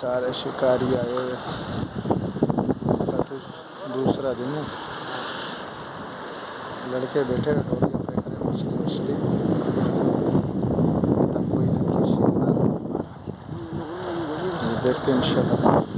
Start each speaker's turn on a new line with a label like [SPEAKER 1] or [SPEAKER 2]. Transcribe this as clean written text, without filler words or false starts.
[SPEAKER 1] सारे शिकारी आए हुए। दूसरा दिन है, लड़के बैठे डोरियाँ फेंक रहे मछली मछली, तब कोई इधर किसी बना रहा। देखते हैं इंशाल्लाह।